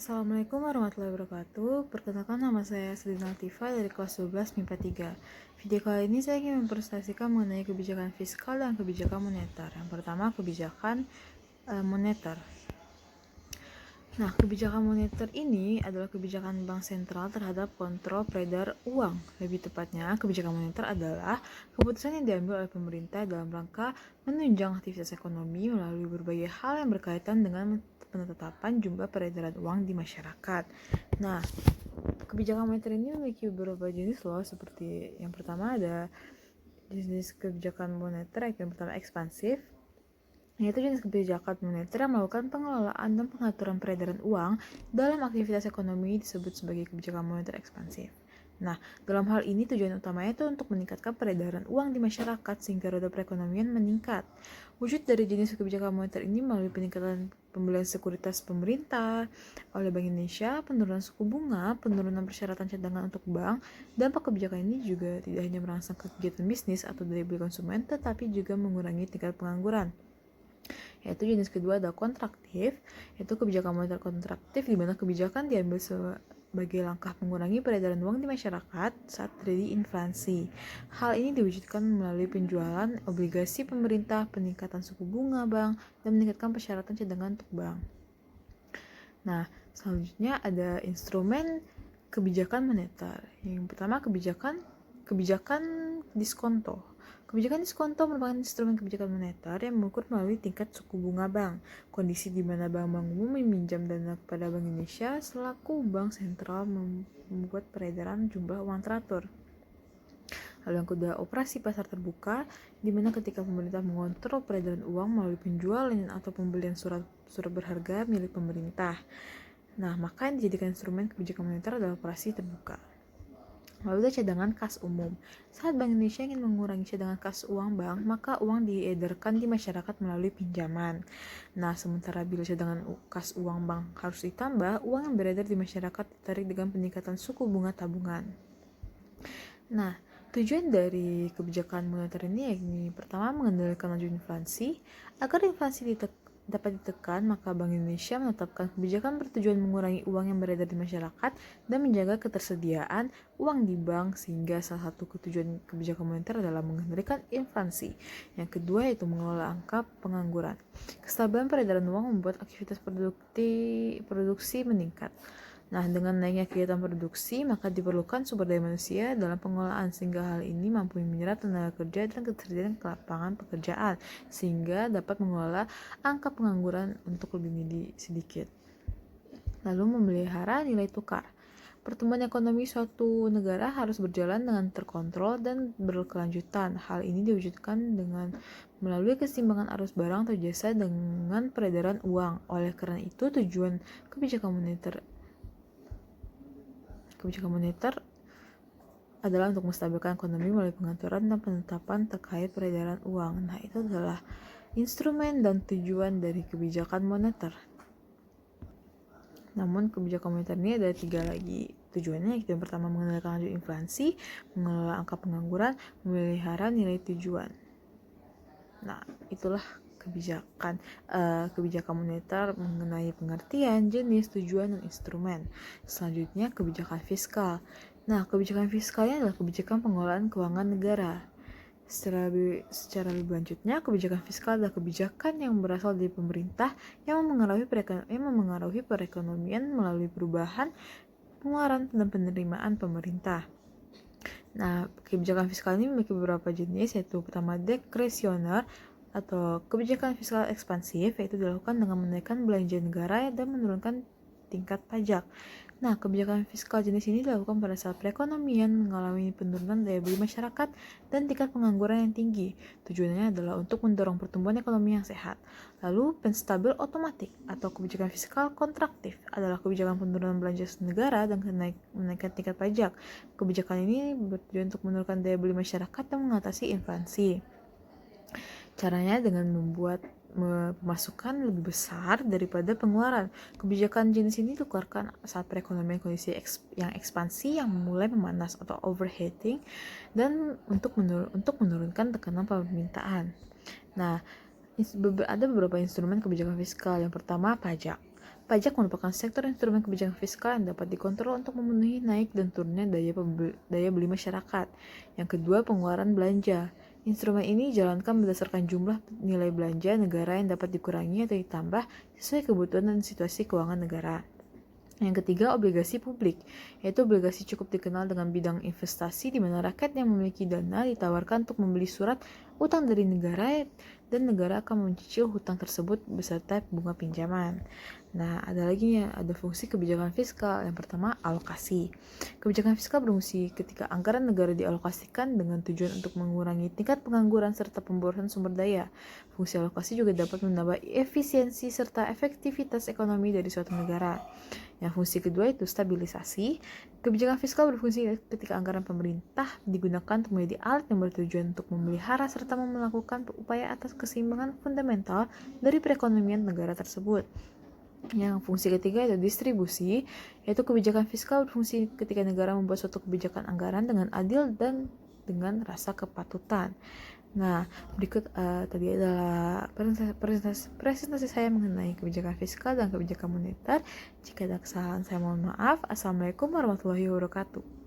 Assalamualaikum warahmatullahi wabarakatuh. Perkenalkan, nama saya Selina Latifa dari kelas 12 MIPA 3. Video kali ini saya ingin mempresentasikan mengenai kebijakan fiskal dan kebijakan moneter. Yang pertama, kebijakan moneter. Nah, kebijakan moneter ini adalah kebijakan bank sentral terhadap kontrol peredaran uang. Lebih tepatnya, kebijakan moneter adalah keputusan yang diambil oleh pemerintah dalam rangka menunjang aktivitas ekonomi melalui berbagai hal yang berkaitan dengan penetapan jumlah peredaran uang di masyarakat. Nah, kebijakan moneter ini memiliki beberapa jenis loh, seperti yang pertama ada jenis kebijakan moneter yang pertama ekspansif, yaitu jenis kebijakan moneter yang melakukan pengelolaan dan pengaturan peredaran uang dalam aktivitas ekonomi disebut sebagai kebijakan moneter ekspansif. Nah, dalam hal ini tujuan utamanya itu untuk meningkatkan peredaran uang di masyarakat sehingga roda perekonomian meningkat. Wujud dari jenis kebijakan moneter ini melalui peningkatan pembelian sekuritas pemerintah oleh Bank Indonesia, penurunan suku bunga, penurunan persyaratan cadangan untuk bank. Dampak kebijakan ini juga tidak hanya merangsang kegiatan bisnis atau daya beli konsumen, tetapi juga mengurangi tingkat pengangguran. Yaitu jenis kedua ada kontraktif, yaitu kebijakan moneter kontraktif di mana kebijakan diambil sebagai langkah mengurangi peredaran uang di masyarakat saat terjadi inflasi. Hal ini diwujudkan melalui penjualan obligasi pemerintah, peningkatan suku bunga bank, dan meningkatkan persyaratan cadangan untuk bank. Nah, selanjutnya ada instrumen kebijakan moneter. Yang pertama kebijakan diskonto. Kebijakan diskonto merupakan instrumen kebijakan moneter yang mengukur melalui tingkat suku bunga bank, kondisi di mana bank-bank umum meminjam dana kepada Bank Indonesia selaku bank sentral membuat peredaran jumlah uang teratur. Lalu yang kedua, operasi pasar terbuka, di mana ketika pemerintah mengontrol peredaran uang melalui penjualan atau pembelian surat berharga milik pemerintah. Nah, maka yang dijadikan instrumen kebijakan moneter adalah operasi terbuka. Lalu ada cadangan kas umum. Saat Bank Indonesia ingin mengurangi cadangan kas uang bank, maka uang diedarkan di masyarakat melalui pinjaman. Nah, sementara bila cadangan kas uang bank harus ditambah, uang yang beredar di masyarakat ditarik dengan peningkatan suku bunga tabungan. Nah, tujuan dari kebijakan moneter ini yakni pertama mengendalikan laju inflasi. Agar inflasi dapat ditekan, maka Bank Indonesia menetapkan kebijakan bertujuan mengurangi uang yang beredar di masyarakat dan menjaga ketersediaan uang di bank, sehingga salah satu tujuan kebijakan moneter adalah mengendalikan inflasi. Yang kedua yaitu mengelola angka pengangguran. Kestabilan peredaran uang membuat aktivitas produksi meningkat. Nah, dengan naiknya kegiatan produksi, maka diperlukan sumber daya manusia dalam pengelolaan, sehingga hal ini mampu menyerap tenaga kerja dan ketersediaan lapangan pekerjaan, sehingga dapat mengelola angka pengangguran untuk lebih sedikit. Lalu memelihara nilai tukar. Pertumbuhan ekonomi suatu negara harus berjalan dengan terkontrol dan berkelanjutan. Hal ini diwujudkan dengan melalui keseimbangan arus barang atau jasa dengan peredaran uang. Oleh karena itu, tujuan kebijakan moneter adalah untuk menstabilkan ekonomi melalui pengaturan dan penetapan terkait peredaran uang. Nah, itu adalah instrumen dan tujuan dari kebijakan moneter. Namun kebijakan moneter ini ada 3 lagi tujuannya, yaitu yang pertama mengendalikan laju inflasi, mengelola angka pengangguran, memelihara nilai tujuan. Nah, itulah kebijakan moneter mengenai pengertian, jenis, tujuan, dan instrumen. Selanjutnya kebijakan fiskal. Nah, kebijakan fiskalnya adalah kebijakan pengelolaan keuangan negara. Secara lebih lanjutnya, kebijakan fiskal adalah kebijakan yang berasal dari pemerintah yang memengaruhi perekonomian melalui perubahan pengeluaran dan penerimaan pemerintah. Nah, kebijakan fiskal ini memiliki beberapa jenis, yaitu pertama diskresioner atau kebijakan fiskal ekspansif, yaitu dilakukan dengan menaikkan belanja negara dan menurunkan tingkat pajak. Nah, kebijakan fiskal jenis ini dilakukan pada saat perekonomian mengalami penurunan daya beli masyarakat dan tingkat pengangguran yang tinggi. Tujuannya adalah untuk mendorong pertumbuhan ekonomi yang sehat. Lalu, penstabil otomatik atau kebijakan fiskal kontraktif adalah kebijakan penurunan belanja negara dan menaikkan tingkat pajak. Kebijakan ini bertujuan untuk menurunkan daya beli masyarakat dan mengatasi inflasi. Caranya dengan membuat pemasukan lebih besar daripada pengeluaran. Kebijakan jenis ini dikeluarkan saat perekonomian kondisi yang ekspansi yang mulai memanas atau overheating, dan untuk menurunkan tekanan permintaan. Nah, ada beberapa instrumen kebijakan fiskal. Yang pertama, pajak. Pajak merupakan sektor instrumen kebijakan fiskal yang dapat dikontrol untuk memenuhi naik dan turunnya daya beli masyarakat. Yang kedua, pengeluaran belanja. Instrumen ini dijalankan berdasarkan jumlah nilai belanja negara yang dapat dikurangi atau ditambah sesuai kebutuhan dan situasi keuangan negara. Yang ketiga, obligasi publik, yaitu obligasi cukup dikenal dengan bidang investasi di mana rakyat yang memiliki dana ditawarkan untuk membeli surat utang dari negara dan negara akan mencicil hutang tersebut beserta bunga pinjaman. Nah, ada lagi nih, ada fungsi kebijakan fiskal. Yang pertama, alokasi. Kebijakan fiskal berfungsi ketika anggaran negara dialokasikan dengan tujuan untuk mengurangi tingkat pengangguran serta pemborosan sumber daya. Fungsi alokasi juga dapat menambah efisiensi serta efektivitas ekonomi dari suatu negara. Yang fungsi kedua itu stabilisasi. Kebijakan fiskal berfungsi ketika anggaran pemerintah digunakan untuk menjadi alat yang bertujuan untuk memelihara serta melakukan upaya atas keseimbangan fundamental dari perekonomian negara tersebut. Yang fungsi ketiga itu distribusi, yaitu kebijakan fiskal berfungsi ketika negara membuat suatu kebijakan anggaran dengan adil dan dengan rasa kepatutan. Nah, berikut tadi adalah presentasi saya mengenai kebijakan fiskal dan kebijakan moneter. Jika ada kesalahan, saya mohon maaf. Assalamualaikum warahmatullahi wabarakatuh.